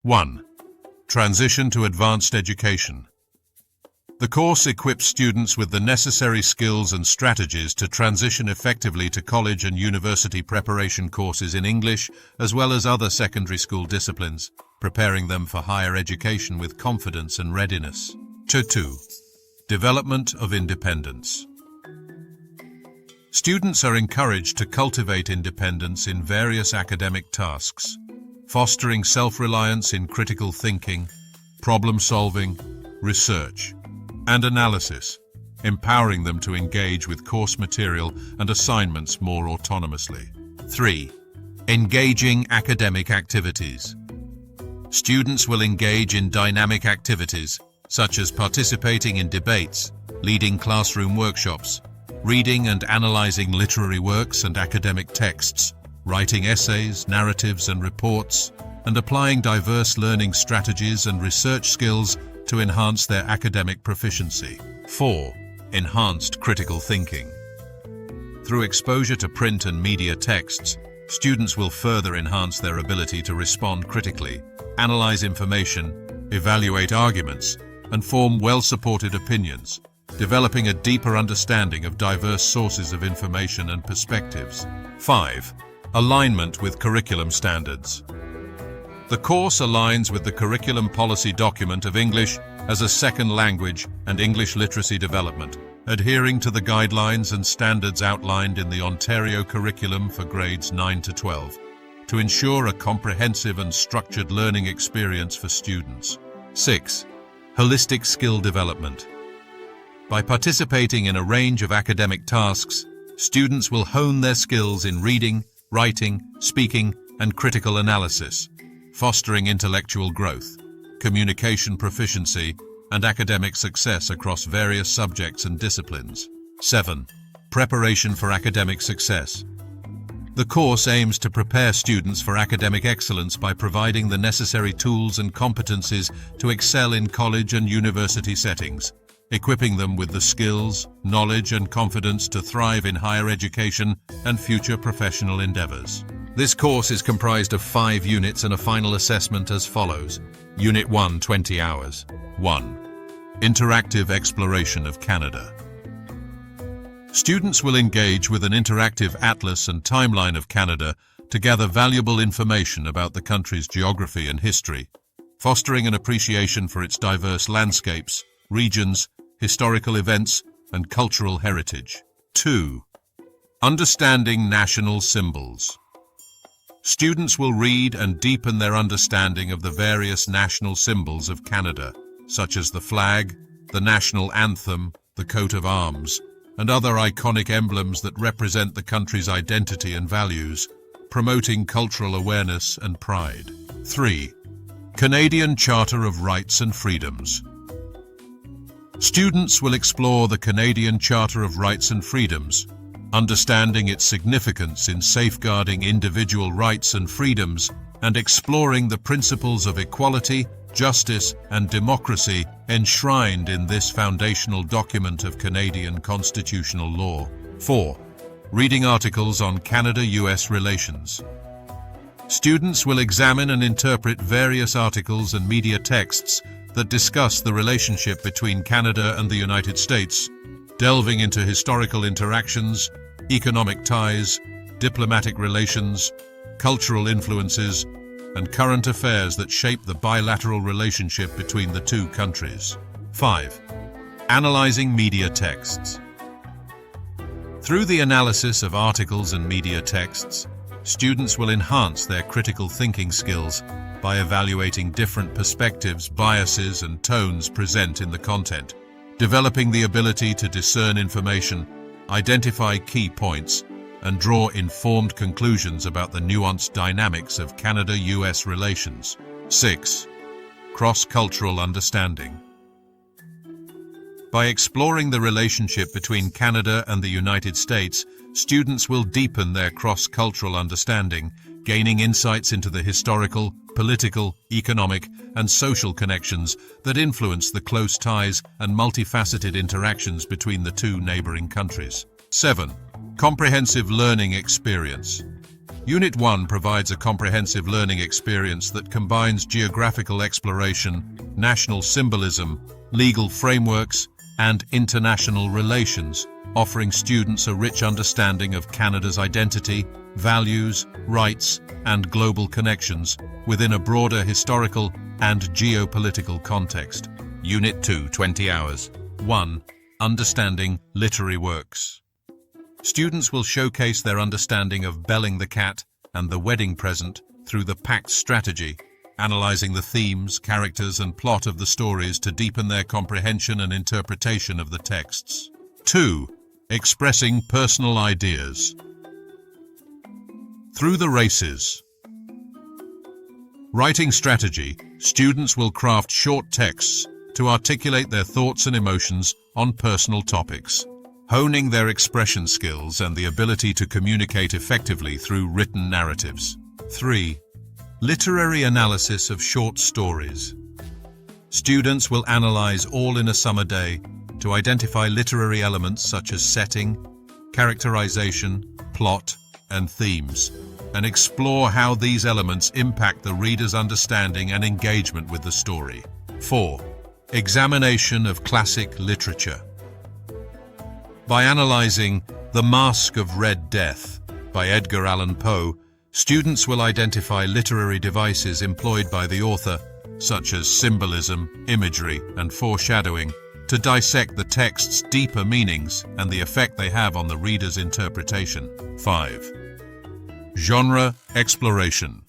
1. Transition to advanced education. The course equips students with the necessary skills and strategies to transition effectively to college and university preparation courses in English, as well as other secondary school disciplines, preparing them for higher education with confidence and readiness. 2. Development of independence. Students are encouraged to cultivate independence in various academic tasks, fostering self-reliance in critical thinking, problem-solving, research, and analysis, empowering them to engage with course material and assignments more autonomously. 3. Engaging academic activities. Students will engage in dynamic activities, such as participating in debates, leading classroom workshops, reading and analyzing literary works and academic texts, writing essays, narratives, and reports, and applying diverse learning strategies and research skills to enhance their academic proficiency. 4. Enhanced critical thinking. Through exposure to print and media texts, students will further enhance their ability to respond critically, analyze information, evaluate arguments, and form well-supported opinions, developing a deeper understanding of diverse sources of information and perspectives. 5. Alignment with curriculum standards. The course aligns with the curriculum policy document of English as a second language and English literacy development, adhering to the guidelines and standards outlined in the Ontario curriculum for grades 9 to 12, to ensure a comprehensive and structured learning experience for students. 6. Holistic skill development. By participating in a range of academic tasks, students will hone their skills in reading, writing, speaking, and critical analysis, fostering intellectual growth, communication proficiency, and academic success across various subjects and disciplines. 7. Preparation for academic success. The course aims to prepare students for academic excellence by providing the necessary tools and competencies to excel in college and university settings, equipping them with the skills, knowledge, and confidence to thrive in higher education and future professional endeavors. This course is comprised of 5 units and a final assessment as follows. Unit 1, 20 hours. 1. Interactive exploration of Canada. Students will engage with an interactive atlas and timeline of Canada to gather valuable information about the country's geography and history, fostering an appreciation for its diverse landscapes, regions, historical events, and cultural heritage. 2. Understanding national symbols. Students will read and deepen their understanding of the various national symbols of Canada, such as the flag, the national anthem, the coat of arms, and other iconic emblems that represent the country's identity and values, promoting cultural awareness and pride. 3. Canadian Charter of Rights and Freedoms. Students will explore the Canadian Charter of Rights and Freedoms, understanding its significance in safeguarding individual rights and freedoms and exploring the principles of equality, justice, and democracy enshrined in this foundational document of Canadian constitutional law. 4. Reading articles on Canada-US relations. Students will examine and interpret various articles and media texts that discuss the relationship between Canada and the United States, delving into historical interactions, economic ties, diplomatic relations, cultural influences, and current affairs that shape the bilateral relationship between the two countries. 5. Analyzing media texts. Through the analysis of articles and media texts, students will enhance their critical thinking skills by evaluating different perspectives, biases, and tones present in the content, developing the ability to discern information, identify key points, and draw informed conclusions about the nuanced dynamics of Canada-US relations. 6. Cross-cultural understanding. By exploring the relationship between Canada and the United States, students will deepen their cross-cultural understanding, gaining insights into the historical, political, economic, and social connections that influence the close ties and multifaceted interactions between the two neighboring countries. 7. Comprehensive learning experience. Unit 1 provides a comprehensive learning experience that combines geographical exploration, national symbolism, legal frameworks, and international relations, offering students a rich understanding of Canada's identity, values, rights, and global connections within a broader historical and geopolitical context. Unit 2, 20 hours. 1. Understanding literary works. Students will showcase their understanding of Belling the Cat and The Wedding Present through the Pact strategy, analyzing the themes, characters, and plot of the stories to deepen their comprehension and interpretation of the texts. 2. Expressing personal ideas. Through the races. Writing strategy, students will craft short texts to articulate their thoughts and emotions on personal topics, honing their expression skills and the ability to communicate effectively through written narratives. 3. Literary analysis of short stories. Students will analyze All in a Summer Day to identify literary elements such as setting, characterization, plot, and themes, and explore how these elements impact the reader's understanding and engagement with the story. 4. Examination of classic literature. By analyzing The Masque of Red Death by Edgar Allan Poe, students will identify literary devices employed by the author, such as symbolism, imagery, and foreshadowing, to dissect the text's deeper meanings and the effect they have on the reader's interpretation. 5. Genre exploration.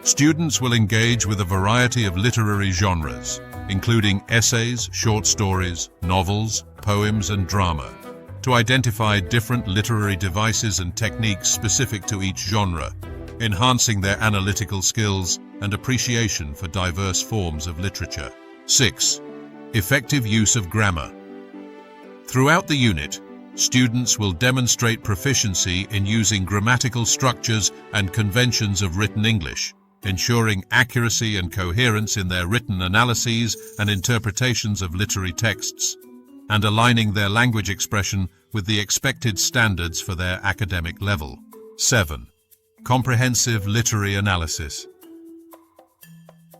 Students will engage with a variety of literary genres, including essays, short stories, novels, poems, and drama, to identify different literary devices and techniques specific to each genre, enhancing their analytical skills and appreciation for diverse forms of literature. 6. Effective use of grammar. Throughout the unit, students will demonstrate proficiency in using grammatical structures and conventions of written English, ensuring accuracy and coherence in their written analyses and interpretations of literary texts, and aligning their language expression with the expected standards for their academic level. 7. Comprehensive literary analysis.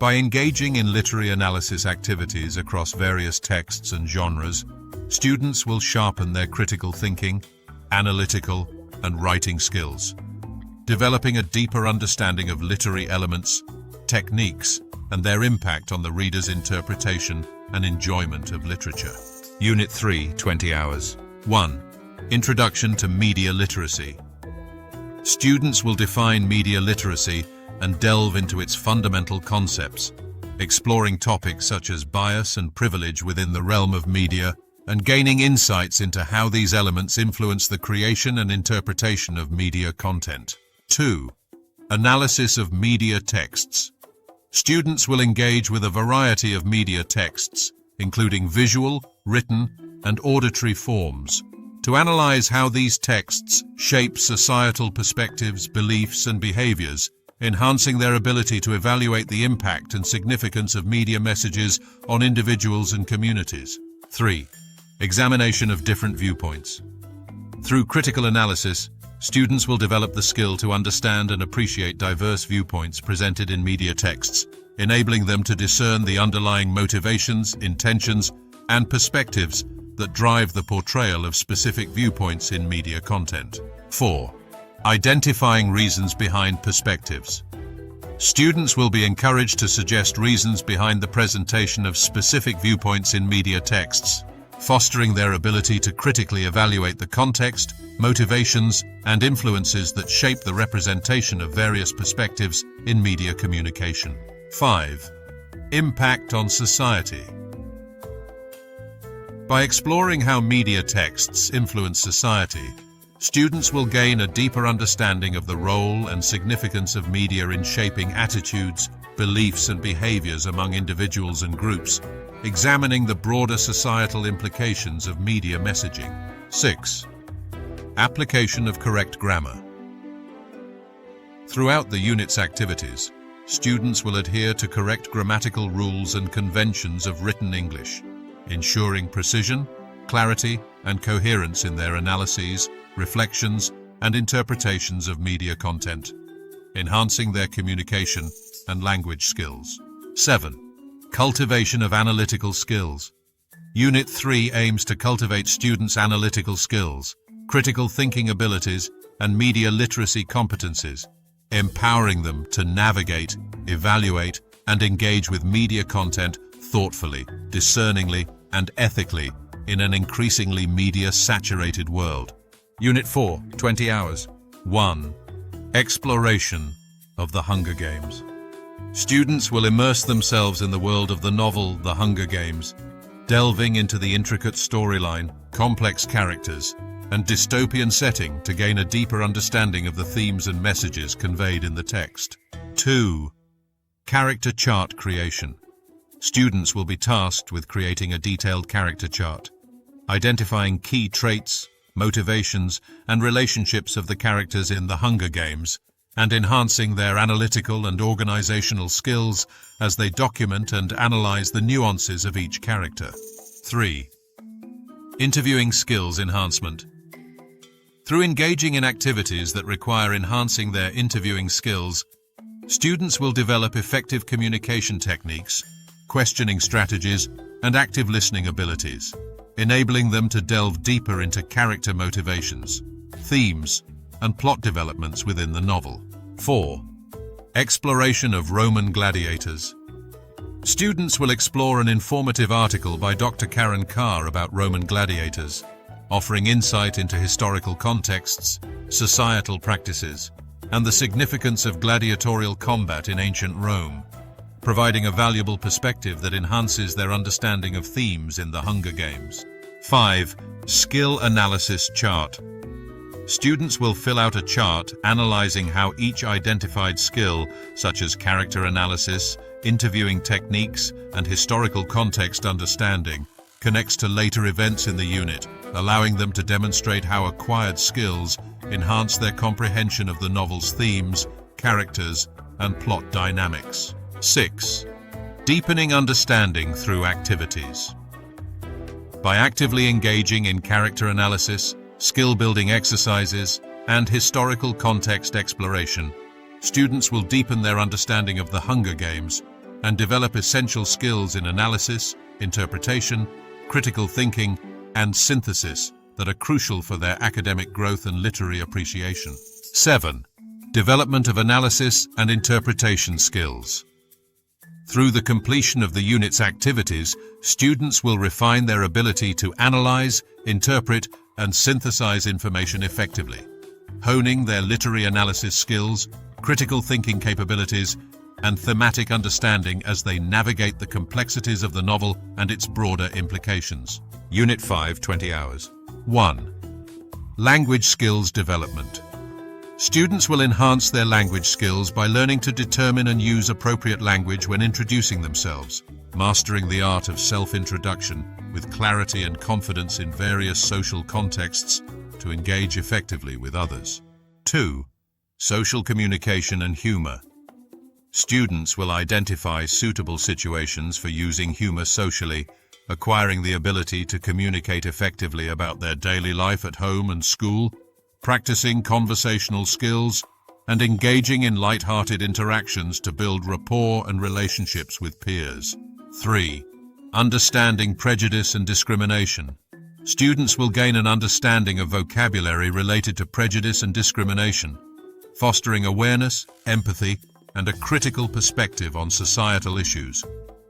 By engaging in literary analysis activities across various texts and genres, students will sharpen their critical thinking, analytical, and writing skills, developing a deeper understanding of literary elements, techniques, and their impact on the reader's interpretation and enjoyment of literature. Unit 3, 20 hours. 1. Introduction to media literacy. Students will define media literacy and delve into its fundamental concepts, exploring topics such as bias and privilege within the realm of media, and gaining insights into how these elements influence the creation and interpretation of media content. 2. Analysis of media texts. Students will engage with a variety of media texts, including visual, written, and auditory forms, to analyze how these texts shape societal perspectives, beliefs, and behaviors, enhancing their ability to evaluate the impact and significance of media messages on individuals and communities. 3. Examination of different viewpoints. Through critical analysis, students will develop the skill to understand and appreciate diverse viewpoints presented in media texts, enabling them to discern the underlying motivations, intentions, and perspectives that drive the portrayal of specific viewpoints in media content. 4. Identifying reasons behind perspectives. Students will be encouraged to suggest reasons behind the presentation of specific viewpoints in media texts, fostering their ability to critically evaluate the context, motivations, and influences that shape the representation of various perspectives in media communication. 5. Impact on society. By exploring how media texts influence society, students will gain a deeper understanding of the role and significance of media in shaping attitudes, beliefs, and behaviors among individuals and groups, examining the broader societal implications of media messaging. 6. Application of correct grammar. Throughout the unit's activities, students will adhere to correct grammatical rules and conventions of written English, ensuring precision, clarity, and coherence in their analyses, reflections, and interpretations of media content, enhancing their communication and language skills. 7. Cultivation of analytical skills. Unit 3 aims to cultivate students' analytical skills, critical thinking abilities, and media literacy competencies, empowering them to navigate, evaluate, and engage with media content thoughtfully, discerningly, and ethically in an increasingly media-saturated world. Unit 4, 20 hours. 1. Exploration of the Hunger Games. Students will immerse themselves in the world of the novel The Hunger Games, delving into the intricate storyline, complex characters, and dystopian setting to gain a deeper understanding of the themes and messages conveyed in the text. 2. Character chart creation. Students will be tasked with creating a detailed character chart, identifying key traits, motivations, and relationships of the characters in The Hunger Games, and enhancing their analytical and organizational skills as they document and analyze the nuances of each character. 3. Interviewing skills enhancement. Through engaging in activities that require enhancing their interviewing skills, students will develop effective communication techniques, questioning strategies, and active listening abilities, enabling them to delve deeper into character motivations, themes, and plot developments within the novel. 4. Exploration of Roman gladiators. Students will explore an informative article by Dr. Karen Carr about Roman gladiators, offering insight into historical contexts, societal practices, and the significance of gladiatorial combat in ancient Rome, providing a valuable perspective that enhances their understanding of themes in the Hunger Games. 5. Skill analysis chart. Students will fill out a chart analyzing how each identified skill, such as character analysis, interviewing techniques, and historical context understanding, connects to later events in the unit, allowing them to demonstrate how acquired skills enhance their comprehension of the novel's themes, characters, and plot dynamics. 6. Deepening understanding through activities. By actively engaging in character analysis, skill-building exercises, and historical context exploration, students will deepen their understanding of the Hunger Games and develop essential skills in analysis, interpretation, critical thinking, and synthesis that are crucial for their academic growth and literary appreciation. 7. Development of analysis and interpretation skills. Through the completion of the unit's activities, students will refine their ability to analyze, interpret, and synthesize information effectively, honing their literary analysis skills, critical thinking capabilities, and thematic understanding as they navigate the complexities of the novel and its broader implications. Unit 5, 20 hours. 1. Language skills development. Students will enhance their language skills by learning to determine and use appropriate language when introducing themselves, mastering the art of self-introduction with clarity and confidence in various social contexts to engage effectively with others. 2. Social communication and humor. Students will identify suitable situations for using humor socially, acquiring the ability to communicate effectively about their daily life at home and school, practicing conversational skills, and engaging in light-hearted interactions to build rapport and relationships with peers. 3. Understanding prejudice and discrimination. Students will gain an understanding of vocabulary related to prejudice and discrimination, fostering awareness, empathy, and a critical perspective on societal issues,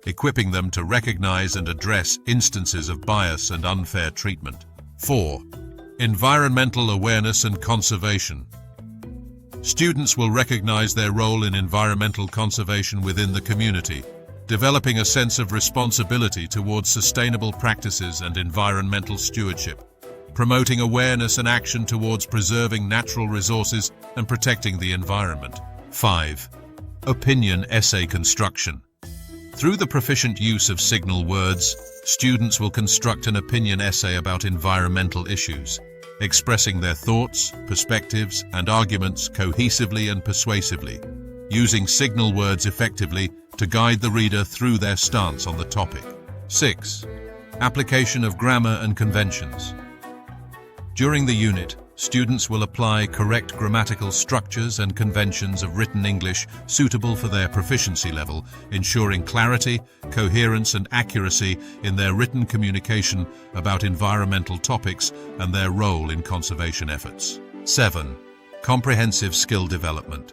equipping them to recognize and address instances of bias and unfair treatment. 4. Environmental awareness and conservation. Students will recognize their role in environmental conservation within the community, developing a sense of responsibility towards sustainable practices and environmental stewardship, promoting awareness and action towards preserving natural resources and protecting the environment. 5. Opinion essay construction. Through the proficient use of signal words, students will construct an opinion essay about environmental issues, expressing their thoughts, perspectives, and arguments cohesively and persuasively, using signal words effectively to guide the reader through their stance on the topic. 6. Application of grammar and conventions. During the unit, Students will apply correct grammatical structures and conventions of written English suitable for their proficiency level, ensuring clarity, coherence, and accuracy in their written communication about environmental topics and their role in conservation efforts. 7. Comprehensive skill development.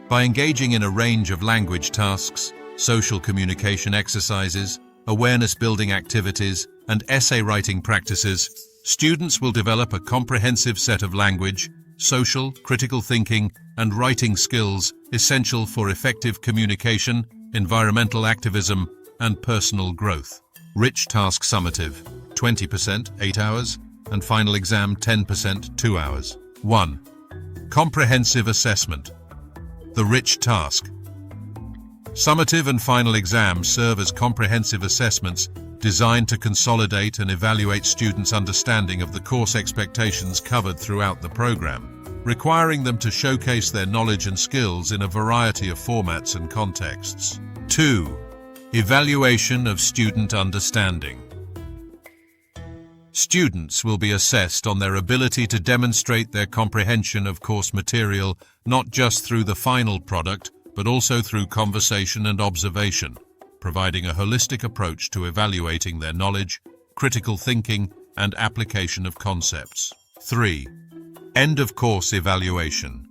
By engaging in a range of language tasks, social communication exercises, awareness-building activities, and essay writing practices, students will develop a comprehensive set of language, social, critical thinking, and writing skills essential for effective communication, environmental activism, and personal growth. Rich task summative, 20%, 8 hours, and final exam, 10%, 2 hours. 1. Comprehensive assessment. The rich task. Summative and final exams serve as comprehensive assessments designed to consolidate and evaluate students' understanding of the course expectations covered throughout the program, requiring them to showcase their knowledge and skills in a variety of formats and contexts. 2. Evaluation of student understanding. Students will be assessed on their ability to demonstrate their comprehension of course material, not just through the final product, but also through conversation and observation, providing a holistic approach to evaluating their knowledge, critical thinking, and application of concepts. 3. End-of-course evaluation.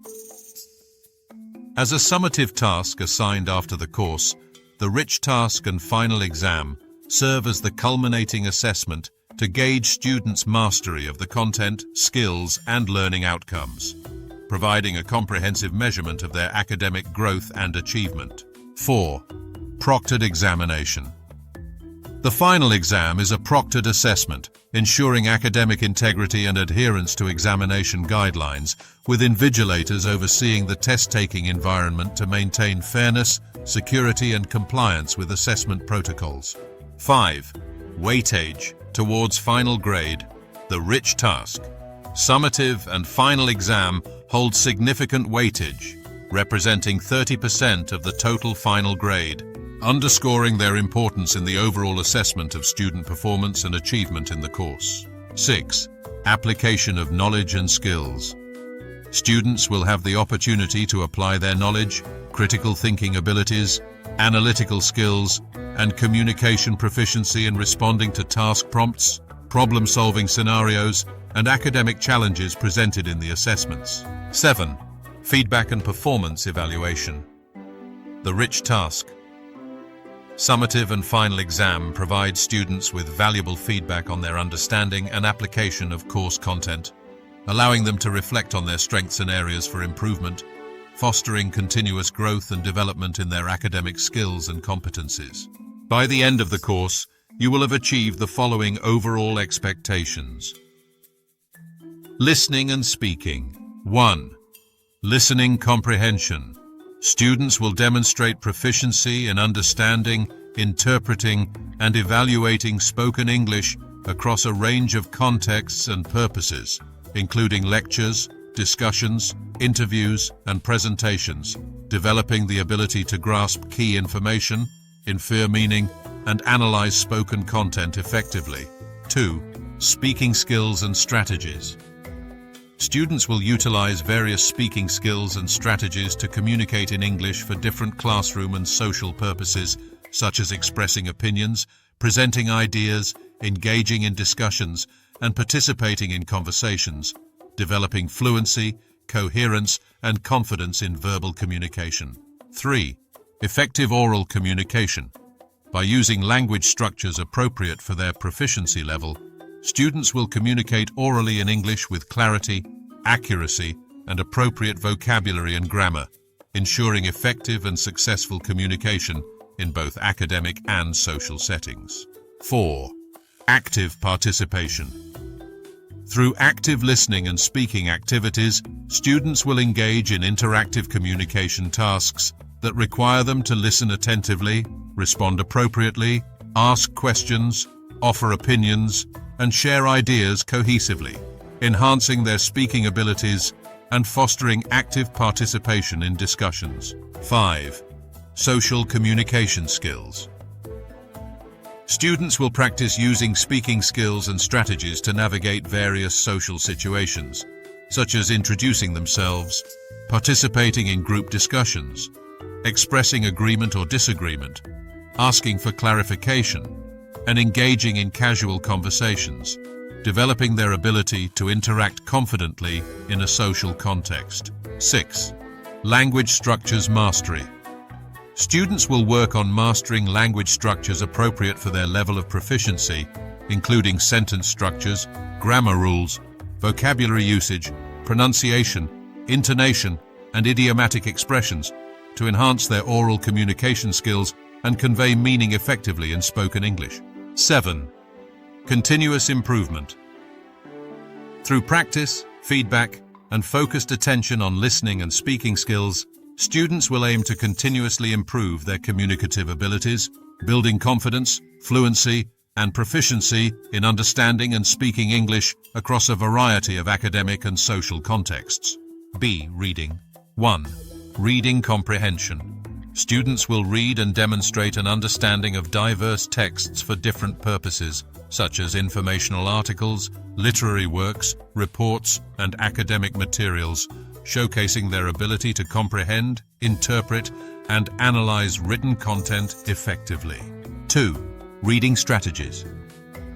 As a summative task assigned after the course, the rich task and final exam serve as the culminating assessment to gauge students' mastery of the content, skills, and learning outcomes, providing a comprehensive measurement of their academic growth and achievement. 4. Proctored examination. The final exam is a proctored assessment, ensuring academic integrity and adherence to examination guidelines, with invigilators overseeing the test-taking environment to maintain fairness, security, and compliance with assessment protocols. 5. Weightage towards final grade. The rich task. Summative and final exam hold significant weightage, representing 30% of the total final grade, underscoring their importance in the overall assessment of student performance and achievement in the course. 6. Application of knowledge and skills. Students will have the opportunity to apply their knowledge, critical thinking abilities, analytical skills, and communication proficiency in responding to task prompts, problem-solving scenarios, and academic challenges presented in the assessments. 7. Feedback and performance evaluation. The rich task. Summative and final exam provide students with valuable feedback on their understanding and application of course content, allowing them to reflect on their strengths and areas for improvement, fostering continuous growth and development in their academic skills and competencies. By the end of the course, you will have achieved the following overall expectations. Listening and speaking. 1. Listening comprehension. Students will demonstrate proficiency in understanding, interpreting, and evaluating spoken English across a range of contexts and purposes, including lectures, discussions, interviews, and presentations, developing the ability to grasp key information, infer meaning, and analyze spoken content effectively. 2. Speaking skills and strategies. Students will utilize various speaking skills and strategies to communicate in English for different classroom and social purposes, such as expressing opinions, presenting ideas, engaging in discussions, and participating in conversations, developing fluency, coherence, and confidence in verbal communication. 3. Effective oral communication. By using language structures appropriate for their proficiency level, students will communicate orally in English with clarity, accuracy, and appropriate vocabulary and grammar, ensuring effective and successful communication in both academic and social settings. 4. Active participation. Through active listening and speaking activities, students will engage in interactive communication tasks that require them to listen attentively, respond appropriately, ask questions, offer opinions, and share ideas cohesively, enhancing their speaking abilities and fostering active participation in discussions. 5. Social communication skills. Students will practice using speaking skills and strategies to navigate various social situations, such as introducing themselves, participating in group discussions, expressing agreement or disagreement, asking for clarification, and engaging in casual conversations, developing their ability to interact confidently in a social context. 6. Language structures mastery. Students will work on mastering language structures appropriate for their level of proficiency, including sentence structures, grammar rules, vocabulary usage, pronunciation, intonation, and idiomatic expressions to enhance their oral communication skills and convey meaning effectively in spoken English. 7. Continuous improvement. Through practice, feedback, and focused attention on listening and speaking skills, students will aim to continuously improve their communicative abilities, building confidence, fluency, and proficiency in understanding and speaking English across a variety of academic and social contexts. B. Reading. 1. Reading comprehension. Students will read and demonstrate an understanding of diverse texts for different purposes, such as informational articles, literary works, reports, and academic materials, showcasing their ability to comprehend, interpret, and analyze written content effectively. 2. Reading strategies.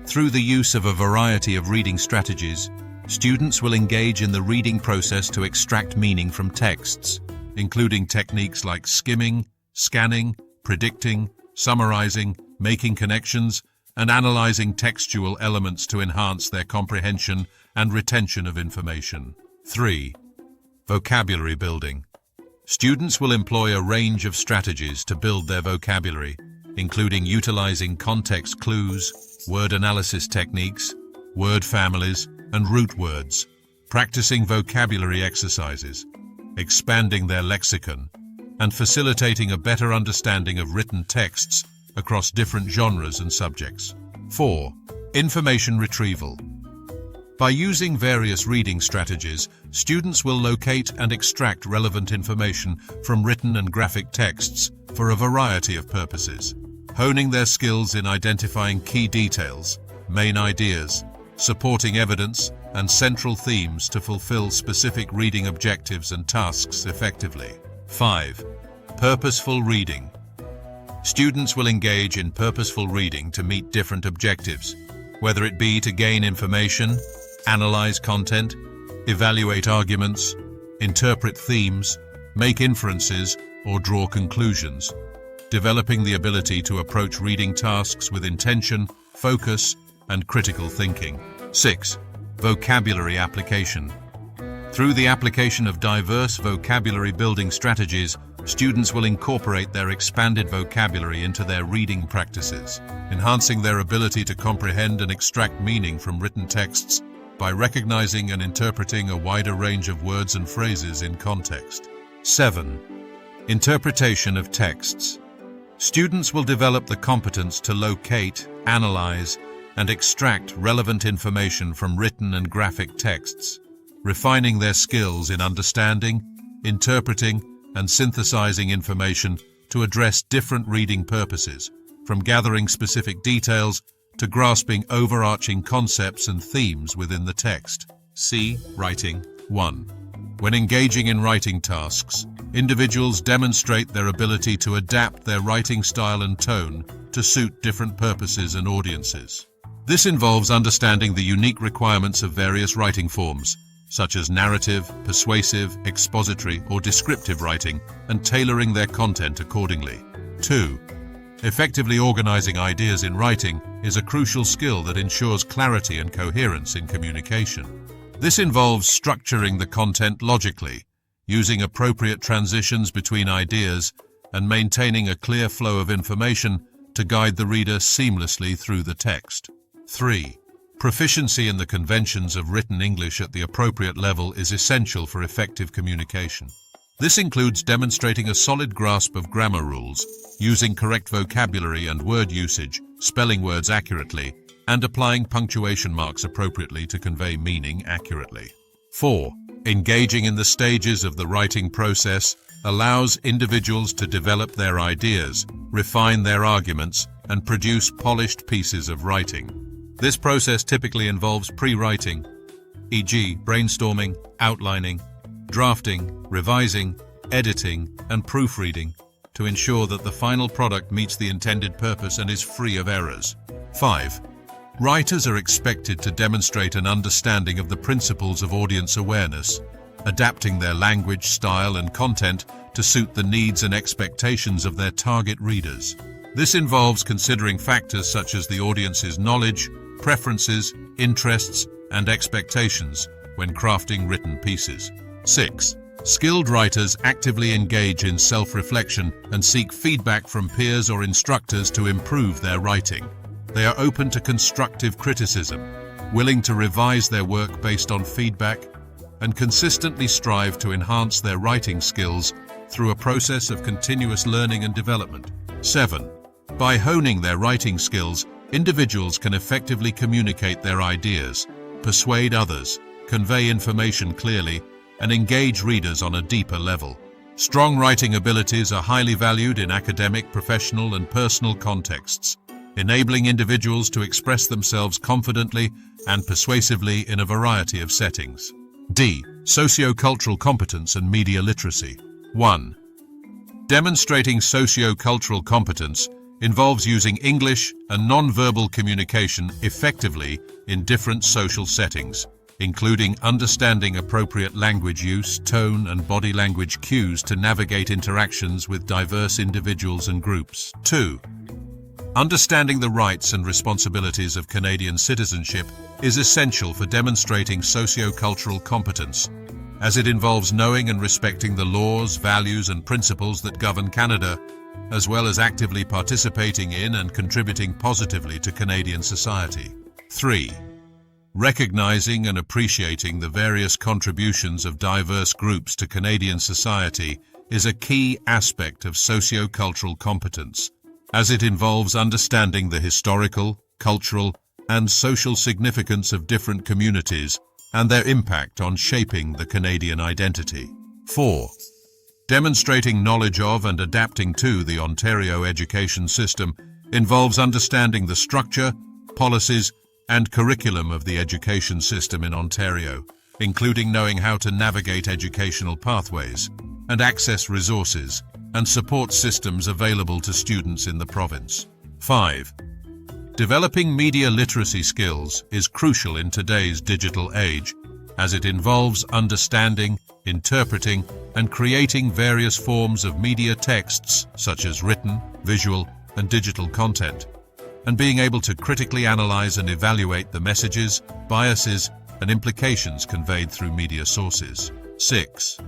Through the use of a variety of reading strategies, students will engage in the reading process to extract meaning from texts, including techniques like skimming, scanning, predicting, summarizing, making connections, and analyzing textual elements to enhance their comprehension and retention of information. 3. Vocabulary building. Students will employ a range of strategies to build their vocabulary, including utilizing context clues, word analysis techniques, word families, and root words, practicing vocabulary exercises, expanding their lexicon, and facilitating a better understanding of written texts across different genres and subjects. 4. Information retrieval. By using various reading strategies, students will locate and extract relevant information from written and graphic texts for a variety of purposes, honing their skills in identifying key details, main ideas, supporting evidence, and central themes to fulfill specific reading objectives and tasks effectively. 5. Purposeful reading. Students will engage in purposeful reading to meet different objectives, whether it be to gain information, analyze content, evaluate arguments, interpret themes, make inferences, or draw conclusions, developing the ability to approach reading tasks with intention, focus, and critical thinking. 6. Vocabulary application. Through the application of diverse vocabulary building strategies, students will incorporate their expanded vocabulary into their reading practices, enhancing their ability to comprehend and extract meaning from written texts by recognizing and interpreting a wider range of words and phrases in context. 7. Interpretation of texts. Students will develop the competence to locate, analyze, and extract relevant information from written and graphic texts, refining their skills in understanding, interpreting, and synthesizing information to address different reading purposes, from gathering specific details to grasping overarching concepts and themes within the text. C. Writing. 1. When engaging in writing tasks, individuals demonstrate their ability to adapt their writing style and tone to suit different purposes and audiences. This involves understanding the unique requirements of various writing forms, such as narrative, persuasive, expository, or descriptive writing, and tailoring their content accordingly. 2. Effectively organizing ideas in writing is a crucial skill that ensures clarity and coherence in communication. This involves structuring the content logically, using appropriate transitions between ideas, and maintaining a clear flow of information to guide the reader seamlessly through the text. 3. Proficiency in the conventions of written English at the appropriate level is essential for effective communication. This includes demonstrating a solid grasp of grammar rules, using correct vocabulary and word usage, spelling words accurately, and applying punctuation marks appropriately to convey meaning accurately. 4. Engaging in the stages of the writing process allows individuals to develop their ideas, refine their arguments, and produce polished pieces of writing. This process typically involves pre-writing, e.g., brainstorming, outlining, drafting, revising, editing, and proofreading, to ensure that the final product meets the intended purpose and is free of errors. 5. Writers are expected to demonstrate an understanding of the principles of audience awareness, adapting their language, style, and content to suit the needs and expectations of their target readers. This involves considering factors such as the audience's knowledge, preferences, interests, and expectations when crafting written pieces. 6. Skilled writers actively engage in self-reflection and seek feedback from peers or instructors to improve their writing. They are open to constructive criticism, willing to revise their work based on feedback, and consistently strive to enhance their writing skills through a process of continuous learning and development. 7. By honing their writing skills, individuals can effectively communicate their ideas, persuade others, convey information clearly, and engage readers on a deeper level. Strong writing abilities are highly valued in academic, professional, and personal contexts, enabling individuals to express themselves confidently and persuasively in a variety of settings. D. Socio-cultural competence and media literacy. 1. Demonstrating socio-cultural competence involves using English and non-verbal communication effectively in different social settings, including understanding appropriate language use, tone, and body language cues to navigate interactions with diverse individuals and groups. 2. Understanding the rights and responsibilities of Canadian citizenship is essential for demonstrating socio-cultural competence, as it involves knowing and respecting the laws, values, and principles that govern Canada, as well as actively participating in and contributing positively to Canadian society. 3. Recognizing and appreciating the various contributions of diverse groups to Canadian society is a key aspect of socio-cultural competence, as it involves understanding the historical, cultural, and social significance of different communities and their impact on shaping the Canadian identity. 4. Demonstrating knowledge of and adapting to the Ontario education system involves understanding the structure, policies, and curriculum of the education system in Ontario, including knowing how to navigate educational pathways and access resources and support systems available to students in the province. 5. Developing media literacy skills is crucial in today's digital age, as it involves understanding, interpreting, and creating various forms of media texts such as written, visual, and digital content, and being able to critically analyze and evaluate the messages, biases, and implications conveyed through media sources. 6.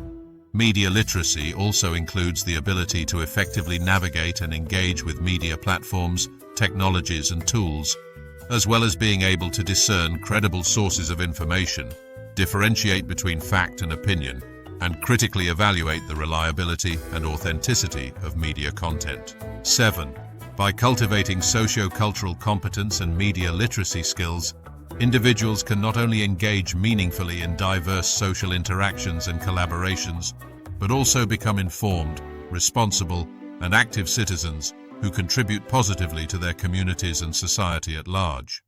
Media literacy also includes the ability to effectively navigate and engage with media platforms, technologies, and tools, as well as being able to discern credible sources of information, differentiate between fact and opinion, and critically evaluate the reliability and authenticity of media content. 7. By cultivating socio-cultural competence and media literacy skills, individuals can not only engage meaningfully in diverse social interactions and collaborations, but also become informed, responsible, and active citizens who contribute positively to their communities and society at large.